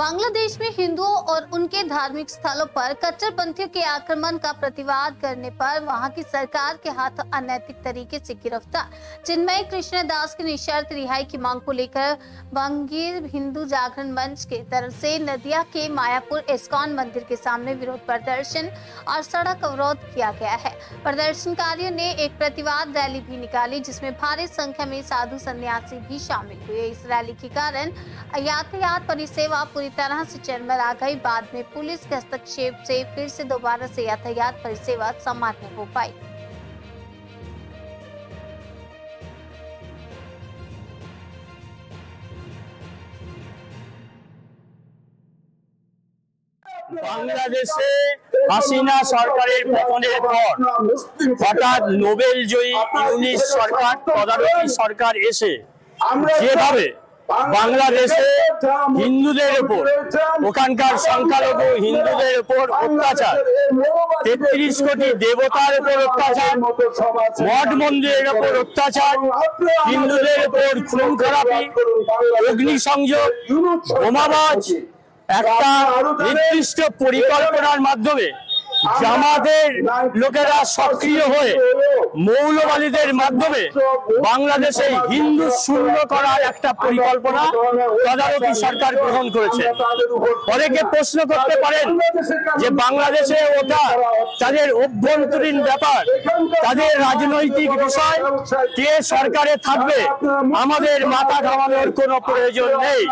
बांग्लादेश में हिंदुओं और उनके धार्मिक स्थलों पर कट्टरपंथियों के आक्रमण का प्रतिवाद करने पर वहां की सरकार के हाथों अनैतिक तरीके से गिरफ्तार चिन्मय कृष्ण दास की निशर्त रिहाई की मांग को लेकर बंगीर हिंदू जागरण मंच के तरफ से नदिया के मायापुर इस्कॉन मंदिर के सामने विरोध प्रदर्शन और सड़क अवरोध किया गया है। प्रदर्शनकारियों ने एक प्रतिवाद रैली भी निकाली जिसमें भारी संख्या में साधु सन्यासी भी शामिल हुए। इस रैली के कारण यातायात परिसेवा पूरी तरह से चरमरा गई। बाद में पुलिस के हस्तक्षेप से फिर से दोबारा से यातायात परिसेवा सामान्य हो पाई। বাংলাদেশে হাসিনা সরকারের পতনের পর হঠাৎ নোবেল জয়ী ইউনিস সরকার তদারকি সরকার এসে যেভাবে বাংলাদেশে হিন্দুদের উপর ওখানকার সংখ্যালঘু হিন্দুদের উপর অত্যাচার 33 কোটি দেবতার উপর অত্যাচার মঠ মন্দিরের উপর অত্যাচার হিন্দুদের উপর খুন খারাপি অগ্নিসংযোগ বোমাবাজ একটা নির্দিষ্ট পরিকল্পনার মাধ্যমে জামাতের লোকেরা সক্রিয় হয়ে মৌলবাদীদের মাধ্যমে বাংলাদেশে হিন্দু শূন্য করার একটা পরিকল্পনা তদারকি সরকার গ্রহণ করেছে। অনেকে প্রশ্ন করতে পারেন যে বাংলাদেশে ওটা তাদের অভ্যন্তরীণ ব্যাপার, তাদের রাজনৈতিক বিষয়, কে সরকারে থাকবে আমাদের মাথা ঘামানোর কোনো প্রয়োজন নেই।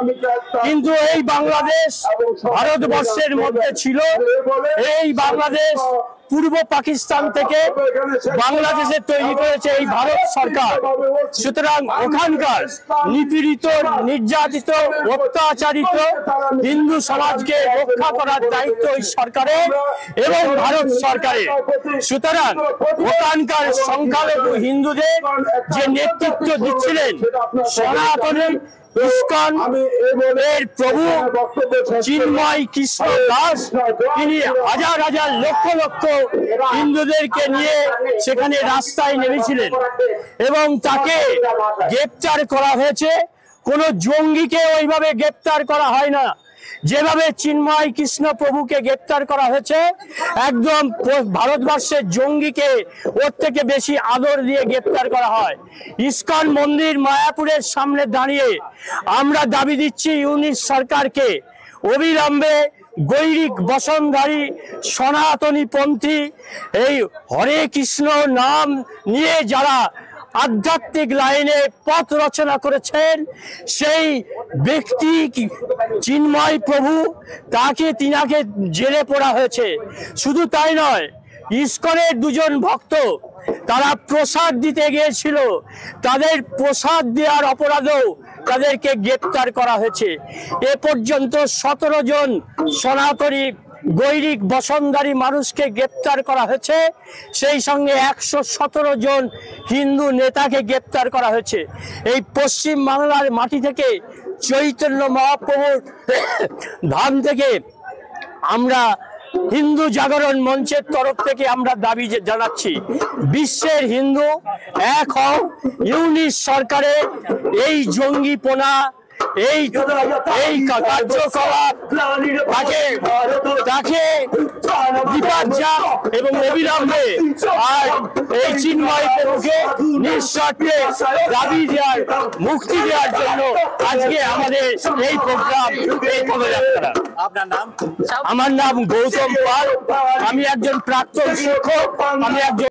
কিন্তু এই বাংলাদেশ ভারতবর্ষের মধ্যে ছিল। এই বাংলাদেশ পূর্ব পাকিস্তান থেকে বাংলাদেশে তৈরি করেছে এই ভারত সরকার। সুতরাং ওখানকার নিপীড়িত নির্যাতিত অত্যাচারিত হিন্দু সমাজকে রক্ষা করার দায়িত্ব এই সরকারের এবং ভারত সরকারের। সুতরাং ওখানকার সংখ্যালঘু হিন্দুদের যে নেতৃত্ব দিচ্ছিলেন সনাতনী ইস্কন এর প্রভু চিন্ময় কৃষ্ণ দাস, তিনি হাজার হাজার লক্ষ লক্ষ হিন্দুদেরকে নিয়ে সেখানে রাস্তায় নেমেছিলেন এবং তাকে গ্রেপ্তার করা হয়েছে। কোনো জঙ্গিকে ওইভাবে গ্রেপ্তার করা হয় না যেভাবে চিন্ময় কৃষ্ণ প্রভুকে গ্রেপ্তার করা হয়েছে। একদম ভারতবর্ষের জঙ্গিকে ওর থেকে বেশি আদর দিয়ে গ্রেপ্তার করা হয়। ইস্কন মন্দির মায়াপুরের সামনে দাঁড়িয়ে আমরা দাবি দিচ্ছি ইউনিস সরকারকে অবিলম্বে গৈরিক বসনধারী সনাতনী পন্থী এই হরে কৃষ্ণ নাম নিয়ে যারা আধ্যাত্মিক লাইনে পথ রচনা করেছেন সেই ব্যক্তি চিন্ময় প্রভু তিনাকে জেলে পড়া হয়েছে। শুধু তাই নয়, ইস্কনের দুজন ভক্ত তারা প্রসাদ দিতে গিয়েছিল, তাদের প্রসাদ দেওয়ার অপরাধেও তাদেরকে গ্রেপ্তার করা হয়েছে। এ পর্যন্ত 17 জন সনাতনী গৈরিক বসনধারী মানুষকে গ্রেপ্তার করা হয়েছে, সেই সঙ্গে 117 জন হিন্দু নেতাকে গ্রেপ্তার করা হয়েছে। এই পশ্চিম বাংলার মাটি থেকে চৈতন্য মহাপ্রভুর ধাম থেকে আমরা হিন্দু জাগরণ মঞ্চের তরফ থেকে আমরা দাবি জানাচ্ছি বিশ্বের হিন্দু এক হও। ইউনিস সরকারের এই জঙ্গিপনা এই কার্যকলাপ তাকে বিপর্যা এবং অবিলম্বে আর এই চিন্ময় প্রভুকে নিঃস্বার্থে দাবি দেওয়ার মুক্তি দেওয়ার জন্য আজকে আমাদের এই প্রোগ্রাম, এই পদযাত্রা। আপনার নাম? আমার নাম গৌতম পাল, আমি একজন প্রাক্তন শিক্ষক, আমি একজন